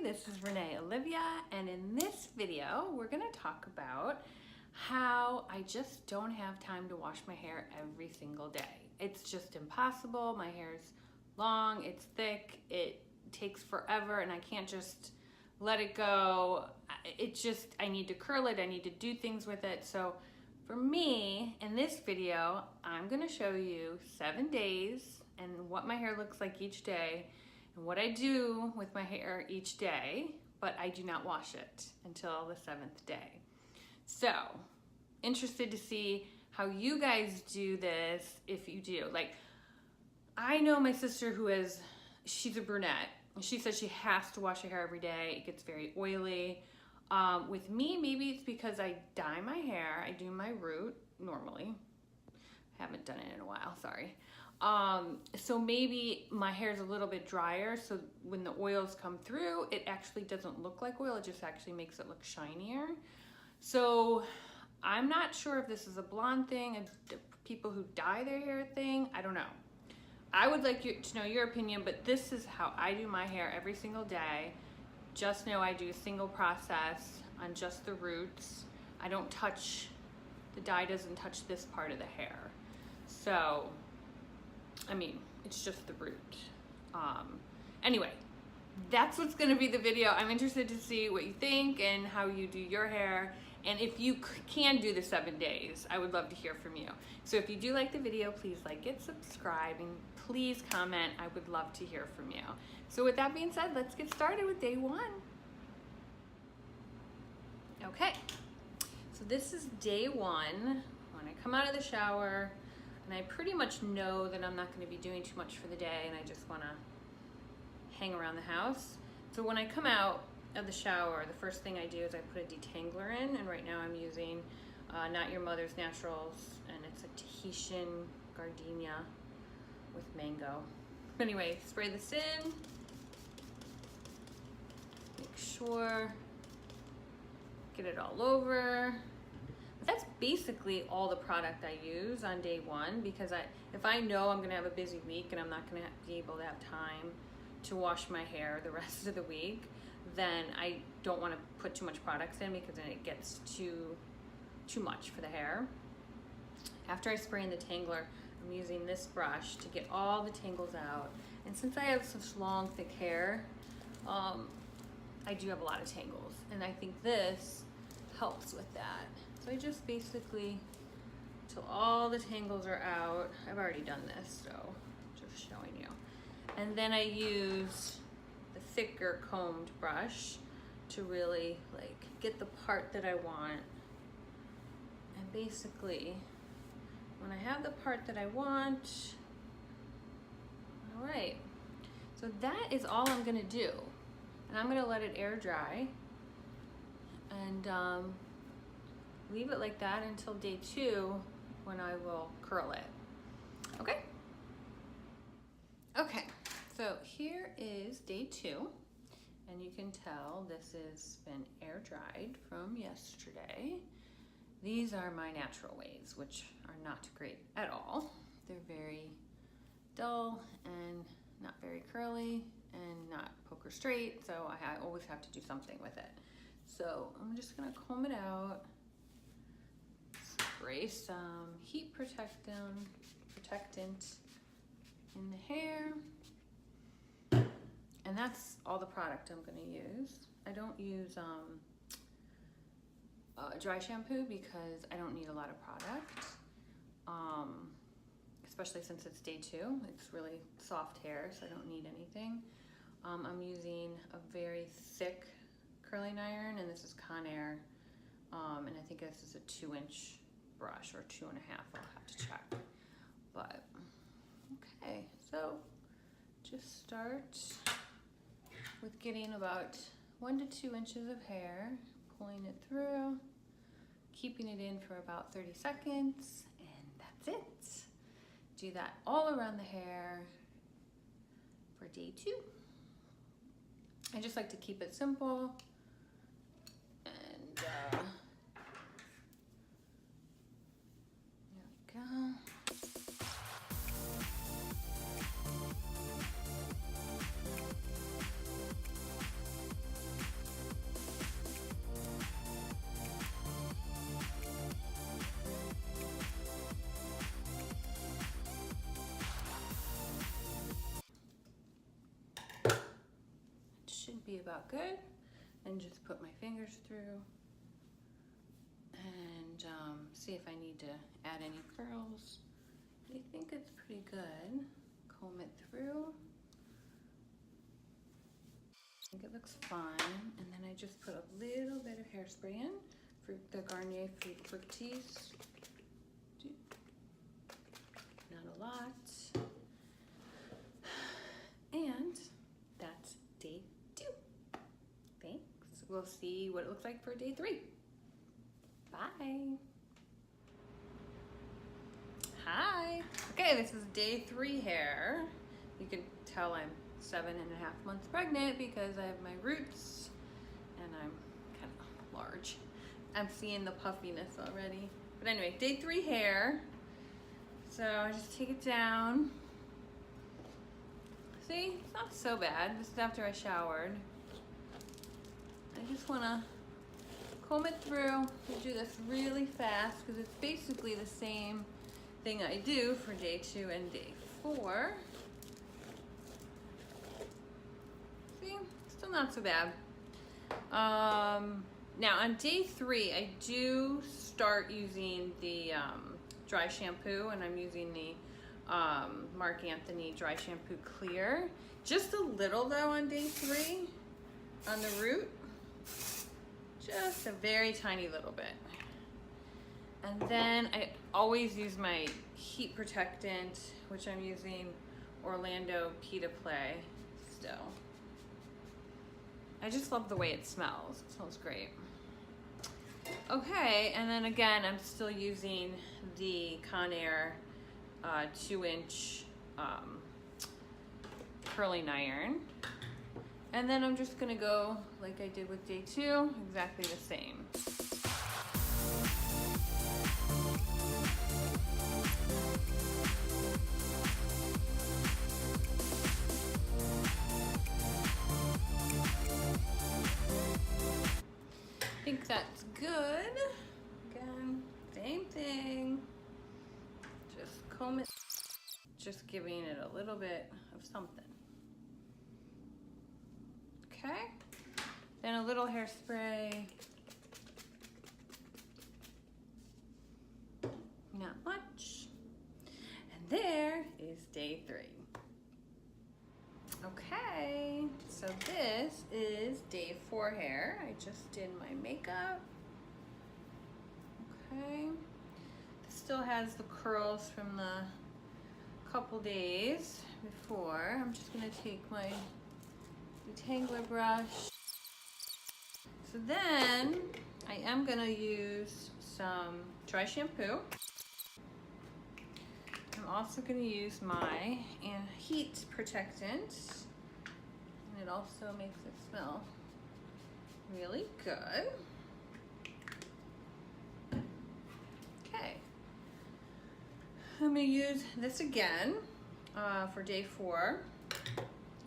this is Renee Olivia, and in this video we're going to talk about how I just don't have time to wash my hair every single day. It's just impossible. My hair's long, it's thick, it takes forever, and I can't just let it go. I need to curl it, I need to do things with it. So for me, in this video, I'm going to show you 7 days and what my hair looks like each day and what I do with my hair each day, but I do not wash it until the 7th day. So, interested to see how you guys do this, if you do. Like, I know my sister she's a brunette, and she says she has to wash her hair every day. It gets very oily. With me, maybe it's because I dye my hair. I do my root normally. I haven't done it in a while, sorry. So maybe my hair is a little bit drier, so when the oils come through, it actually doesn't look like oil, it just actually makes it look shinier. So I'm not sure if this is a blonde thing, people who dye their hair thing, I don't know. I would like you to know your opinion, but this is how I do my hair every single day. Just know I do a single process on just the roots. I don't touch, the dye doesn't touch this part of the hair. So, I mean, it's just the root. Anyway, that's what's gonna be the video. I'm interested to see what you think and how you do your hair. And if you can do the 7 days, I would love to hear from you. So if you do like the video, please like it, subscribe, and please comment. I would love to hear from you. So with that being said, let's get started with day 1. Okay, so this is day 1. When I come out of the shower, and I pretty much know that I'm not going to be doing too much for the day, and I just want to hang around the house. So when I come out of the shower, the first thing I do is I put a detangler in, and right now I'm using Not Your Mother's Naturals, and it's a Tahitian gardenia with mango. Anyway, spray this in, make sure, get it all over. That's basically all the product I use on day 1, because if I know I'm gonna have a busy week and I'm not gonna be able to have time to wash my hair the rest of the week, then I don't wanna put too much products in, because then it gets too much for the hair. After I spray in the tangler, I'm using this brush to get all the tangles out. And since I have such long, thick hair, I do have a lot of tangles, and I think this helps with that. So I just basically, till all the tangles are out, I've already done this, so just showing you. And then I use the thicker combed brush to really like get the part that I want. And basically, when I have the part that I want, all right, so that is all I'm gonna do. And I'm gonna let it air dry and leave it like that until day 2, when I will curl it. Okay? Okay, so here is day 2, and you can tell this has been air dried from yesterday. These are my natural waves, which are not great at all. They're very dull and not very curly and not poker straight, so I always have to do something with it. So I'm just gonna comb it out, spray some heat protectant in the hair, and that's all the product I'm gonna use. I don't use dry shampoo because I don't need a lot of product, especially since it's day 2. It's really soft hair, so I don't need anything. I'm using a very thick curling iron, and this is Conair, and I think this is a 2-inch brush, or 2.5, I'll have to check. But okay, so just start with getting about 1 to 2 inches of hair, pulling it through, keeping it in for about 30 seconds, and that's it. Do that all around the hair for day 2. I just like to keep it simple, and there we go. be about good. And just put my fingers through and see if I need to add any curls. I think it's pretty good. Comb it through. I think it looks fine. And then I just put a little bit of hairspray in for the Garnier Fructis. Not a lot. And that's day 2. Thanks. We'll see what it looks like for day 3. Bye. Hi. Okay, this is day 3 hair. You can tell I'm 7.5 months pregnant because I have my roots and I'm kind of large. I'm seeing the puffiness already. But anyway, day 3 hair. So I just take it down. See, it's not so bad. This is after I showered. I just want to comb it through. I do this really fast because it's basically the same thing I do for day 2 and day 4. See, still not so bad. Now on day 3, I do start using the dry shampoo, and I'm using the Marc Dry Shampoo Clear. Just a little though on day 3 on the root. Just a very tiny little bit. And then I always use my heat protectant, which I'm using Orlando Pita Play still. I just love the way it smells. It smells great. Okay, and then again, I'm still using the Conair 2-inch curling iron. And then I'm just gonna go like I did with day 2, exactly the same. I think that's good. Again, same thing. Just comb it. Just giving it a little bit of something. Okay. Then a little hairspray. Not much. And there is day 3. Okay, so this is day 4 hair. I just did my makeup. Okay. This still has the curls from the couple days before. I'm just gonna take my detangler brush. So then I am gonna use some dry shampoo. I'm also going to use my heat protectant, and it also makes it smell really good. Okay, I'm going to use this again for day 4.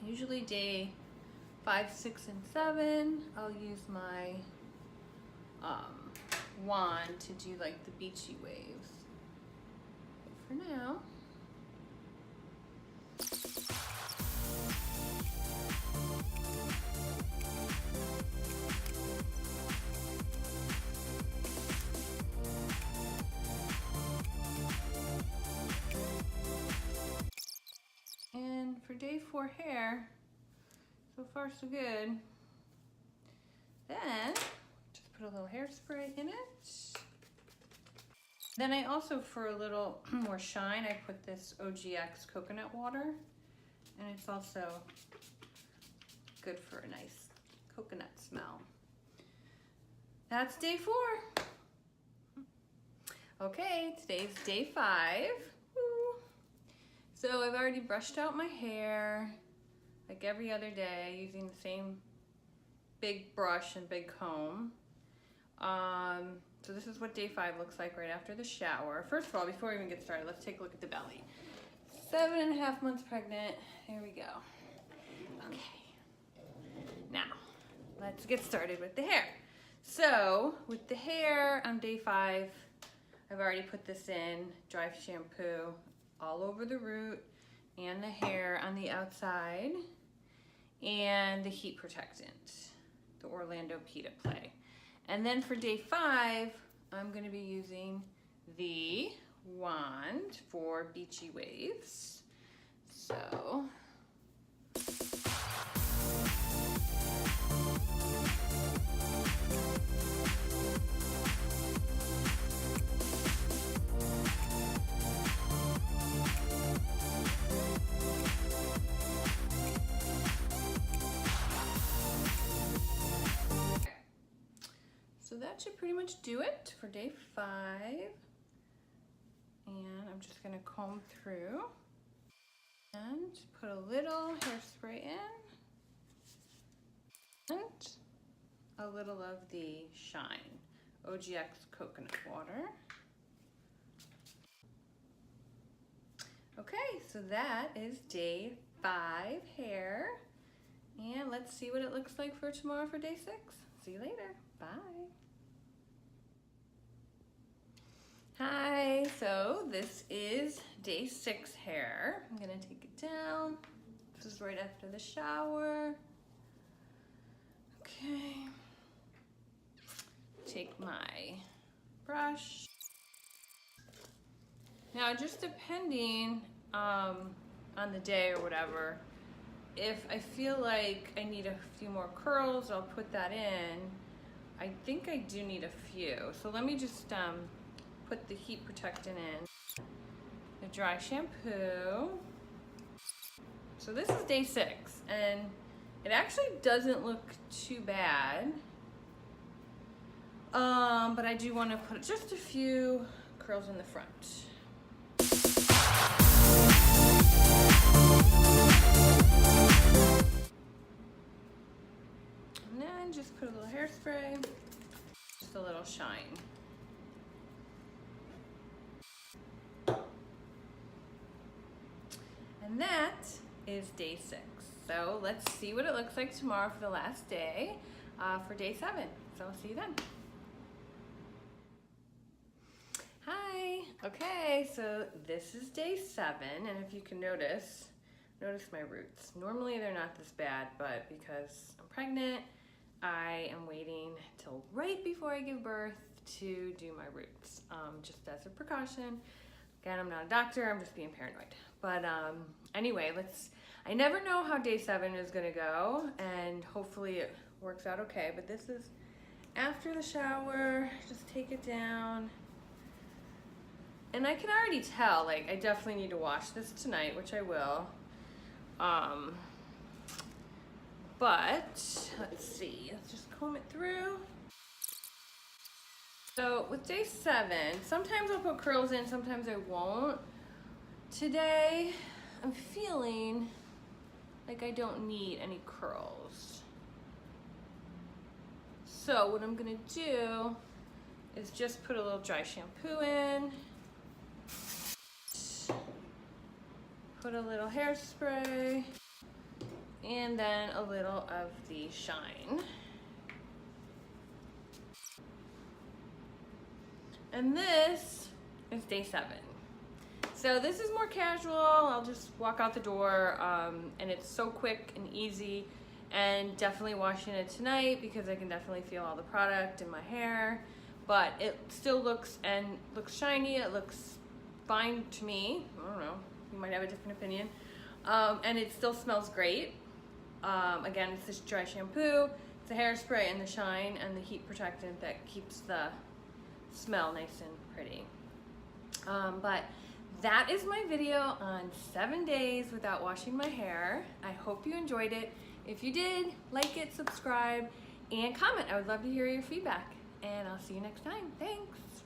Usually day 5, 6, and 7, I'll use my wand to do like the beachy waves. For now. And for day 4 hair, so far so good. Then just put a little hairspray in it. Then I also, for a little more shine, I put this OGX coconut water, and it's also good for a nice coconut smell. That's day 4. Okay, today's day 5. Woo. So I've already brushed out my hair, like every other day, using the same big brush and big comb. So this is what day 5 looks like right after the shower. First of all, before we even get started, let's take a look at the belly. 7.5 months pregnant. There we go. Okay. Now, let's get started with the hair. So, with the hair on day 5, I've already put this in, dry shampoo all over the root and the hair on the outside. and the heat protectant, the Orlando Pita Play. And then for day 5, I'm gonna be using the wand for beachy waves. So, that should pretty much do it for day 5. And I'm just gonna comb through and put a little hairspray in and a little of the Shine OGX coconut water. Okay, so that is day 5 hair. And let's see what it looks like for tomorrow for day 6. See you later. Bye. Hi, so this is day 6 hair. I'm gonna take it down. This is right after the shower. Okay. Take my brush. Now, just depending on the day or whatever, if I feel like I need a few more curls, I'll put that in. I think I do need a few. So let me just put the heat protectant in, the dry shampoo. So this is day 6, and it actually doesn't look too bad. But I do want to put just a few curls in the front. And then just put a little hairspray, just a little Shine. And that is day 6. So let's see what it looks like tomorrow for the last day for day 7. So I'll see you then. Hi. Okay, so this is day 7, and if you can notice my roots. Normally they're not this bad, but because I'm pregnant, I am waiting till right before I give birth to do my roots, just as a precaution. Again, I'm not a doctor, I'm just being paranoid. But anyway, I never know how day 7 is gonna go, and hopefully it works out okay. But this is after the shower, just take it down. And I can already tell, like, I definitely need to wash this tonight, which I will. But let's see, let's just comb it through. So with day 7, sometimes I'll put curls in, sometimes I won't. Today, I'm feeling like I don't need any curls. So what I'm gonna do is just put a little dry shampoo in, put a little hairspray, and then a little of the Shine. And this is day 7. So this is more casual. I'll just walk out the door, and it's so quick and easy, and definitely washing it tonight because I can definitely feel all the product in my hair, but it still looks shiny. It looks fine to me. I don't know, you might have a different opinion. And it still smells great. Again, it's this dry shampoo, it's the hairspray and the Shine and the heat protectant that keeps the smell nice and pretty. But that is my video on 7 days without washing my hair. I hope you enjoyed it. If you did, like it, subscribe, and comment. I would love to hear your feedback. And I'll see you next time. Thanks.